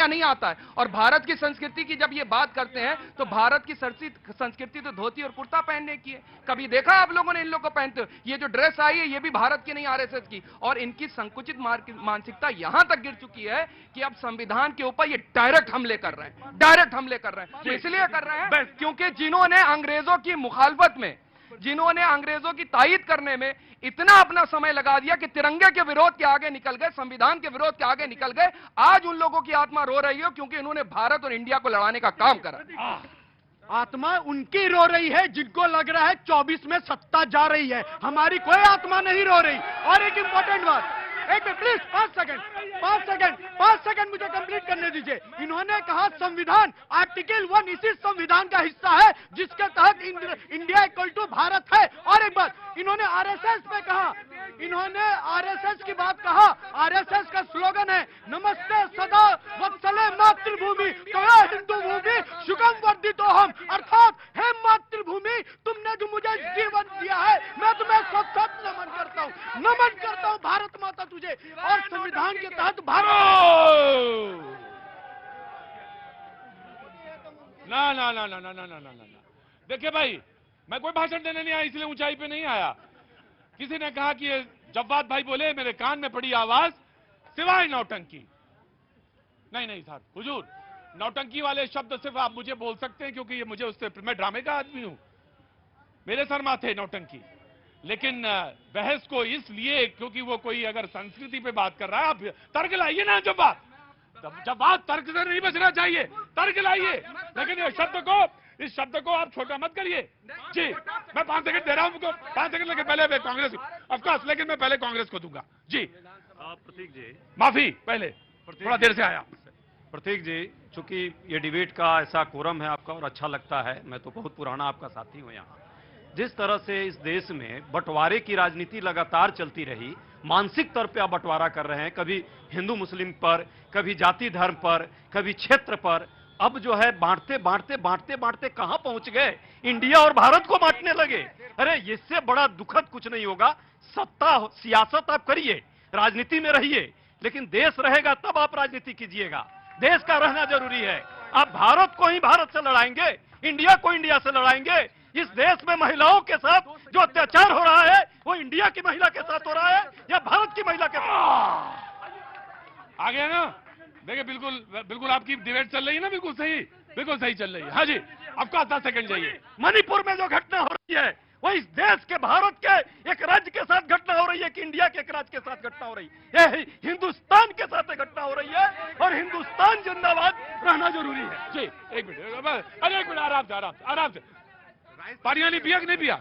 या नहीं आता है। और भारत की संस्कृति की जब ये बात करते हैं तो भारत की संस्कृति तो धोती और कुर्ता पहनने की है। कभी देखा आप लोगों ने इन लोगों को पहनते? ये जो ड्रेस आई है ये भी भारत की नहीं, आरएसएस की। और इनकी संकुचित मानसिकता यहां तक गिर चुकी है कि अब संविधान के ऊपर ये डायरेक्ट हमले कर रहे हैं, डायरेक्ट हमले कर रहे हैं। तो इसलिए कर रहे हैं क्योंकि जिन्होंने अंग्रेजों की मुखालफत में, जिन्होंने अंग्रेजों की तायीद करने में इतना अपना समय लगा दिया कि तिरंगे के विरोध के आगे निकल गए, संविधान के विरोध के आगे निकल गए, आज उन लोगों की आत्मा रो रही हो क्योंकि उन्होंने भारत और इंडिया को लड़ाने का काम करा। आत्मा उनकी रो रही है जिनको लग रहा है 24 में सत्ता जा रही है, हमारी कोई आत्मा नहीं रो रही। और एक इंपॉर्टेंट बात, एक मिनट प्लीज, 5 सेकंड मुझे कंप्लीट करने दीजिए। इन्होंने कहा संविधान, आर्टिकल 1 इसी संविधान का हिस्सा है जिसके तहत इंडिया इक्वल टू भारत है। और एक बात, इन्होंने आरएसएस पे कहा, इन्होंने आरएसएस की बात कहा। आरएसएस का स्लोगन है नमस्ते सदा वत्सले मातृभूमि त्वया हिंदू भूमि शुकम वर्धितो हम, अर्थात हे मातृभूमि तुमने जो मुझे जीवन दिया है मैं तुम्हें सत नमन करता हूं भारत माता तुझे। और संविधान के तहत भारत ना ना ना ना ना ना ना ना ना। देखिए भाई, मैं कोई भाषण देने नहीं आया, इसलिए ऊंचाई पे नहीं आया। किसी ने कहा कि ये जव्वाद भाई बोले, मेरे कान में पड़ी आवाज सिवाय नौटंकी। नहीं नहीं साहब, हुजूर, नौटंकी वाले शब्द सिर्फ आप मुझे बोल सकते हैं क्योंकि ये मुझे उससे, मैं ड्रामे का आदमी हूं, मेरे सर माथे नौटंकी। लेकिन बहस को इसलिए क्योंकि वो कोई अगर संस्कृति पे बात कर रहा है, आप तर्क लाइए ना। जब बात तर्क से नहीं बचना चाहिए, तर्क लाइए। लेकिन इस शब्द को आप छोटा मत करिए। जी, मैं 5 सेकंड दे रहा हूं, 5 सेकंड, लेकिन पहले कांग्रेस, ऑफकोर्स, लेकिन मैं पहले कांग्रेस को दूंगा। जी प्रतीक जी, माफी, पहले थोड़ा देर से आया। प्रतीक जी, चूंकि ये डिबेट का ऐसा कोरम है आपका और अच्छा लगता है, मैं तो बहुत पुराना आपका साथी हूं यहाँ। जिस तरह से इस देश में बंटवारे की राजनीति लगातार चलती रही, मानसिक तौर पे आप बंटवारा कर रहे हैं, कभी हिंदू मुस्लिम पर, कभी जाति धर्म पर, कभी क्षेत्र पर, अब जो है बांटते कहां पहुंच गए, इंडिया और भारत को बांटने लगे। अरे इससे बड़ा दुखद कुछ नहीं होगा। सत्ता सियासत आप करिए, राजनीति में रहिए, लेकिन देश रहेगा तब आप राजनीति कीजिएगा। देश का रहना जरूरी है। आप भारत को ही भारत से लड़ाएंगे, इंडिया को इंडिया से लड़ाएंगे। इस देश में महिलाओं के साथ जो अत्याचार हो रहा है वो इंडिया की महिला के साथ हो रहा है या भारत की महिला के साथ? आ गया ना? देखिए, बिल्कुल आपकी डिबेट चल रही है ना, बिल्कुल सही चल रही है। हाँ जी, आपको 10 सेकंड चाहिए। मणिपुर में जो घटना हो रही है वो इस देश के, भारत के एक राज्य के साथ घटना हो रही है कि इंडिया के एक राज्य के साथ घटना हो रही है? ये हिंदुस्तान के साथ घटना हो रही है और हिंदुस्तान जिंदाबाद रहना जरूरी है। जी, एक मिनट, अरे एक मिनट, आराम से। पानी नहीं पिया कि नहीं पिया?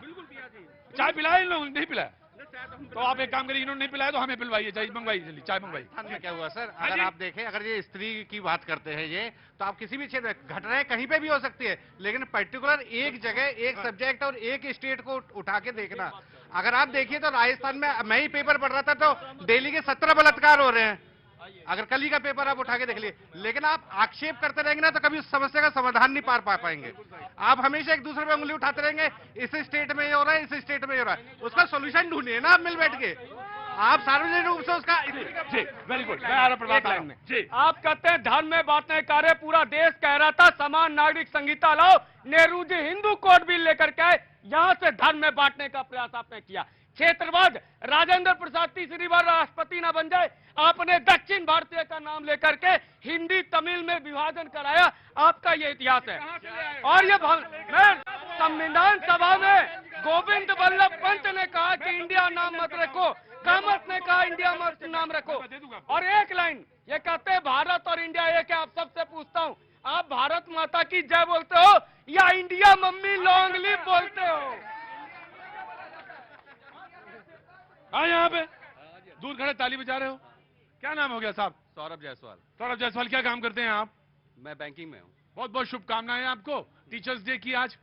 चाय पिलाया इन लोगों ने? नहीं पिलाया। तो आप एक काम करिए, इन्होंने नहीं पिलाया तो हमें पिलवाइए, चाय मंगवाइए, जल्दी चाय मंगवाइए। क्या हुआ सर, अगर आप देखें, अगर ये स्त्री की बात करते हैं ये, तो आप किसी भी क्षेत्र, घटनाएं कहीं पे भी हो सकती है, लेकिन पर्टिकुलर एक जगह, एक सब्जेक्ट और एक स्टेट को उठा के देखना। अगर आप देखिए तो राजस्थान में, मैं ही पेपर पढ़ रहा था तो दिल्ली के 17 बलात्कार हो रहे हैं। अगर कल ही का पेपर आप उठा के देख लिए, लेकिन आप आक्षेप करते रहेंगे ना तो कभी उस समस्या का समाधान नहीं पा पाएंगे। आप हमेशा एक दूसरे पे उंगली उठाते रहेंगे, इस स्टेट में ये हो रहा है, इस स्टेट में ये हो रहा है, उसका सोल्यूशन ढूंढिए ना आप मिल बैठ के। आप सार्वजनिक रूप से उसका। जी, वेरी गुड। मैं आ रहा प्रभात लाइन में। जी, आप कहते हैं धर्म में बांटने कार्य, पूरा देश कह रहा था समान नागरिक संहिता लाओ, नेहरू जी हिंदू कोड बिल लेकर के यहां से धर्म में बांटने का प्रयास आपने किया। क्षेत्रवाद, राजेंद्र प्रसाद तीसरी बार राष्ट्रपति ना बन जाए, आपने दक्षिण भारतीय का नाम लेकर के हिंदी तमिल में विभाजन कराया। आपका ये इतिहास है। और ये मैं संविधान सभा में गोविंद वल्लभ पंत ने कहा कि इंडिया नाम मत रखो, कामत ने कहा इंडिया मत नाम रखो। और एक लाइन ये कहते हैं भारत और इंडिया एक है। आप सबसे पूछता हूं, आप भारत माता की जय बोलते हो या इंडिया मम्मी लॉन्ग लिव बोलते हो? हाँ, यहाँ पे दूर खड़े ताली बजा रहे हो, क्या नाम हो गया साहब? सौरभ जायसवाल। सौरभ जायसवाल, क्या काम करते हैं आप? मैं बैंकिंग में हूँ। बहुत बहुत शुभकामनाएं आपको टीचर्स डे की। आज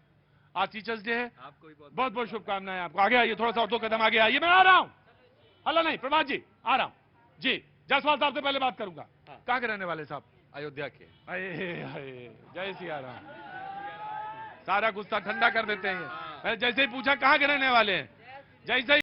टीचर्स डे है, आपको भी बहुत बहुत शुभकामनाएं आपको। आगे आइए, थोड़ा सा और 2 कदम आगे आइए, मैं आ रहा हूँ। हल्ला नहीं, प्रभात जी आ रहा हूँ। जी, जायसवाल साहब से पहले बात करूंगा। कहाँ के रहने वाले साहब? अयोध्या के। जय सिया राम। सारा गुस्सा ठंडा कर देते हैं। मैंने जैसे ही पूछा कहाँ के रहने वाले हैं, जैसे ही